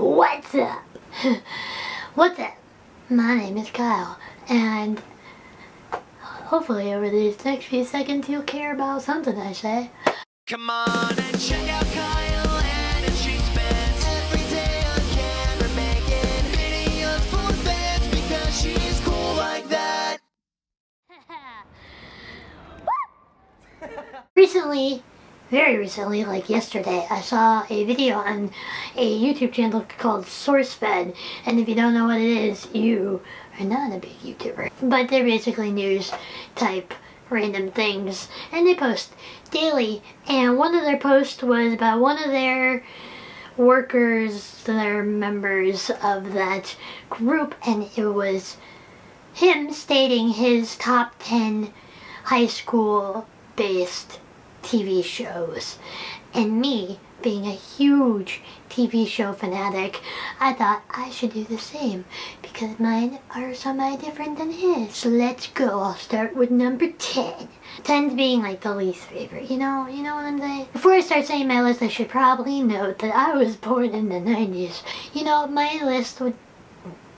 What's up? What's up? My name is Kyle, and hopefully over these next few seconds you'll care about something I say. Come on and check out Kyle and she spends every day on camera making videos for fans because she's cool like that. Recently, very recently, like yesterday, I saw a video on a YouTube channel called SourceFed, and if you don't know what it is, you are not a big YouTuber. But they're basically news type random things, and they post daily, and one of their posts was about one of their workers, their members of that group, and it was him stating his top 10 high school based TV shows. And me, being a huge TV show fanatic, I thought I should do the same because mine are semi-different than his. So let's go. I'll start with number 10. 10 being like the least favorite, you know what I'm saying? Before I start saying my list, I should probably note that I was born in the 90s. You know, my list would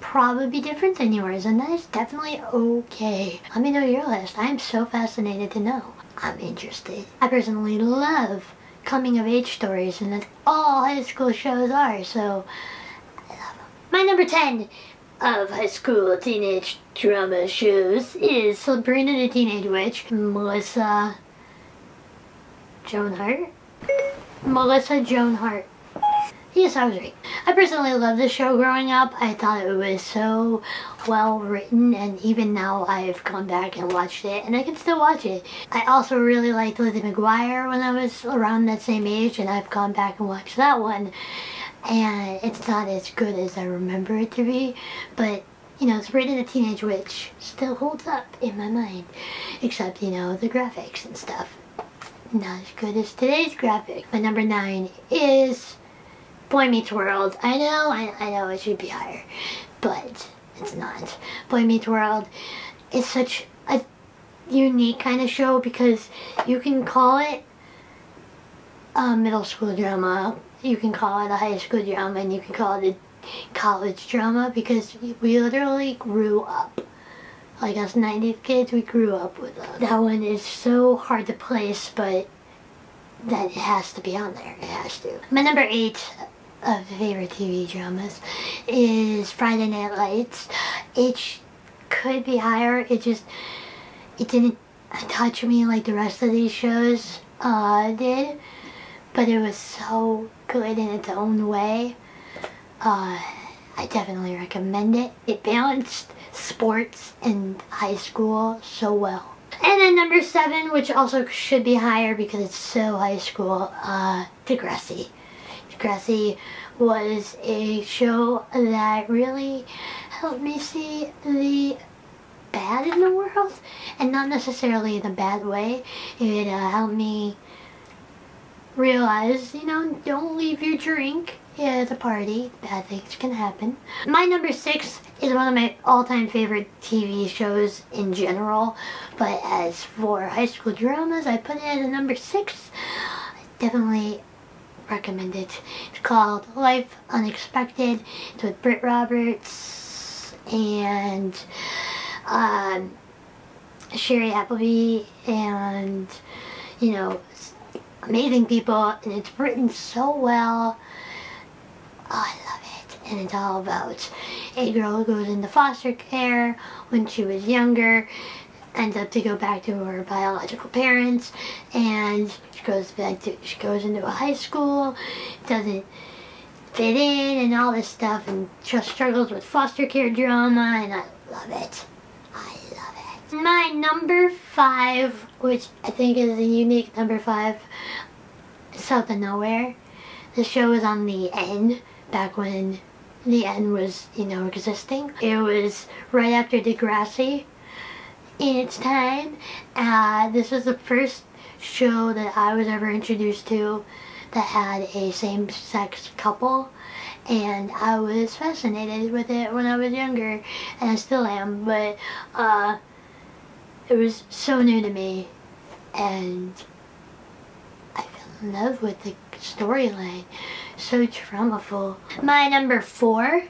probably be different than yours, and that is definitely okay. Let me know your list. I'm so fascinated to know. I'm interested. I personally love coming of age stories, and that's all high school shows are, so I love them. My number 10 of high school teenage drama shows is Sabrina the Teenage Witch, Melissa Joan Hart? Melissa Joan Hart. Yes, I was right. I personally loved this show growing up. I thought it was so well written, and even now I've gone back and watched it, and I can still watch it. I also really liked Lizzie McGuire when I was around that same age, and I've gone back and watched that one. And it's not as good as I remember it to be, but you know, Sabrina the Teenage Witch still holds up in my mind. Except, you know, the graphics and stuff. Not as good as today's graphics. My number 9 is Boy Meets World. I know it should be higher, but it's not. Boy Meets World is such a unique kind of show because you can call it a middle school drama, you can call it a high school drama, and you can call it a college drama because we literally grew up. Like us 90s kids, we grew up with them. That one is so hard to place, but that it has to be on there. It has to. My number 8 of favorite TV dramas is Friday Night Lights. It could be higher. It didn't touch me like the rest of these shows did, but it was so good in its own way. I definitely recommend it. It balanced sports and high school so well. And then number 7, which also should be higher because it's so high school, Grassy. Grassy was a show that really helped me see the bad in the world, and not necessarily in a bad way. It helped me realize, you know, don't leave your drink at the party. Bad things can happen. My number 6 is one of my all-time favorite TV shows in general, but as for high school dramas, I put it at a number 6. I definitely recommend it. It's called Life Unexpected. It's with Britt Roberts and Sherry Appleby, and you know, amazing people, and it's written so well. Oh, I love it. And it's all about a girl who goes into foster care when she was younger, ends up to go back to her biological parents, and she goes into a high school, doesn't fit in and all this stuff, and just struggles with foster care drama, and I love it. I love it. My number 5, which I think is a unique number 5, South of Nowhere. The show was on the N, back when the N was, you know, existing. It was right after Grassy in its time. This was the first show that I was ever introduced to that had a same-sex couple, and I was fascinated with it when I was younger, and I still am, but it was so new to me, and I fell in love with the storyline. so traumaful. My number 4,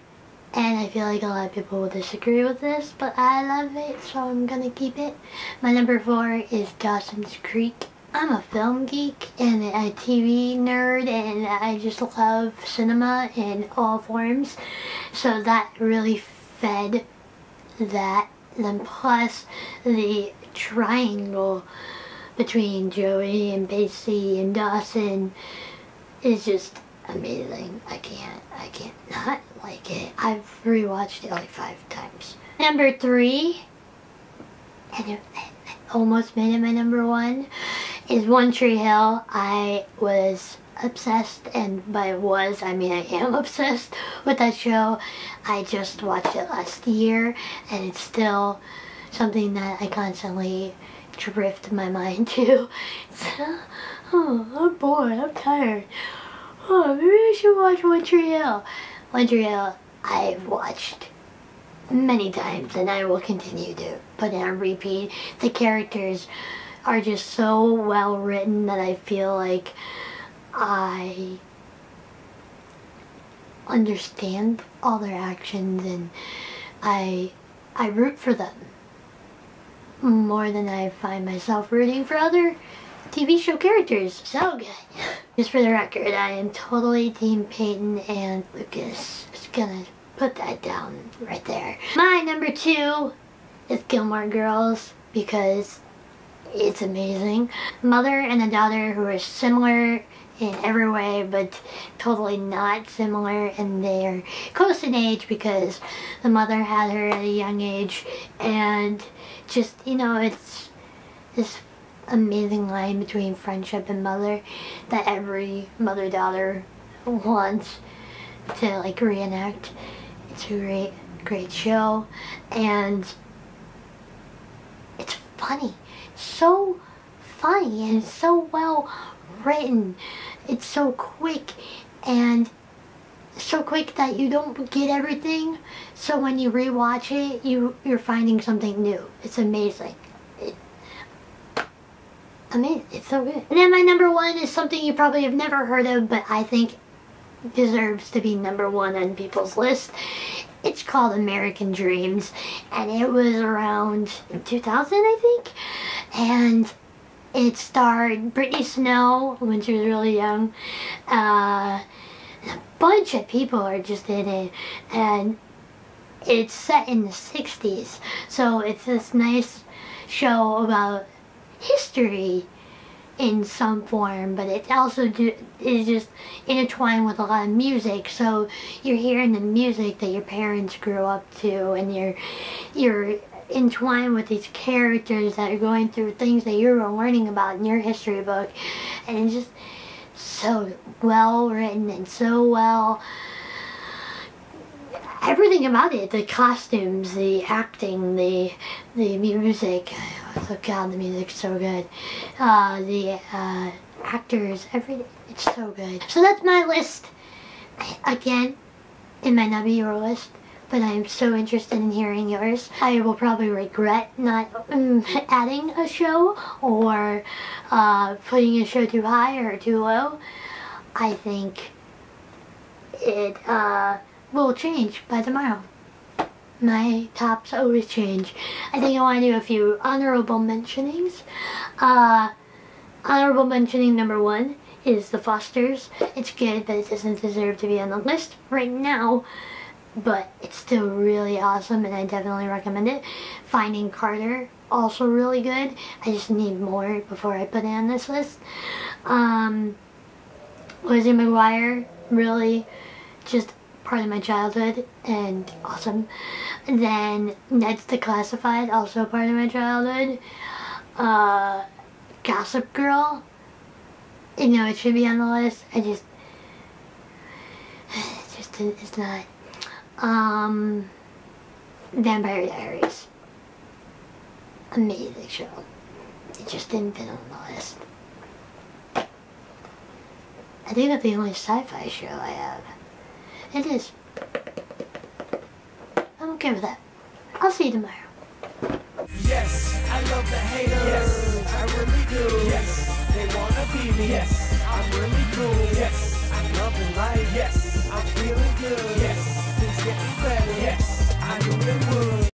and I feel like a lot of people will disagree with this, but I love it, so I'm gonna keep it. My number 4 is Dawsons Creek. I'm a film geek and a TV nerd, and I just love cinema in all forms, so that really fed that. Then plus the triangle between Joey and Pacey and Dawson is just amazing. I can't not like it. I've rewatched it like 5 times. Number 3, and it almost made it my number 1, is One Tree Hill. I was obsessed, and by was, I mean I am obsessed with that show. I just watched it last year, and it's still something that I constantly drift my mind to. Oh, I'm bored, I'm tired. Oh, maybe I should watch One Tree Hill. One Tree Hill I've watched many times, and I will continue to put it on repeat. The characters are just so well written that I feel like I understand all their actions, and I root for them more than I find myself rooting for other TV show characters. So good. Just for the record, I am totally Team Peyton and Lucas. Just gonna put that down right there. My number 2 is Gilmore Girls, because it's amazing. Mother and a daughter who are similar in every way, but totally not similar, and they're close in age because the mother had her at a young age, and just, you know, it's this amazing line between friendship and mother that every mother-daughter wants to like reenact. It's a great show, and it's funny. It's so funny, and it's so well written. It's so quick, and so quick that you don't get everything, so when you rewatch it, you're finding something new. It's amazing. It's so good. And then my number 1 is something you probably have never heard of, but I think deserves to be number 1 on people's list. It's called American Dreams, and it was around 2000, I think, and it starred Brittany Snow when she was really young. A bunch of people are just in it, and it's set in the 60s, so it's this nice show about history in some form, but it also is just intertwined with a lot of music, so you're hearing the music that your parents grew up to, and you're entwined with these characters that are going through things that you were learning about in your history book, and it's just so well written and so well, everything about it, the costumes, the acting, the music. Oh God, the music's so good. The actors, everything, it's so good. So that's my list. Again, it might not be your list, but I am so interested in hearing yours. I will probably regret not adding a show or putting a show too high or too low. I think it will change by tomorrow. My tops always change. I think I want to do a few honorable mentionings. Honorable mentioning number 1 is The Fosters. It's good, but it doesn't deserve to be on the list right now. But it's still really awesome, and I definitely recommend it. Finding Carter, also really good. I just need more before I put it on this list. Lizzie McGuire, really just part of my childhood and awesome. And then Ned's Declassified, also part of my childhood. Gossip Girl, you know, it should be on the list. It's not. Vampire Diaries, amazing show. It just didn't fit on the list. I think that's the only sci-fi show I have. It is. I'm okay with that. I'll see you tomorrow. Yes, I love the haters. Yes, I really do. Yes, they wanna be me. Yes, I'm really cool. Yes, I loving life. Yes, I'm feeling good. Yes.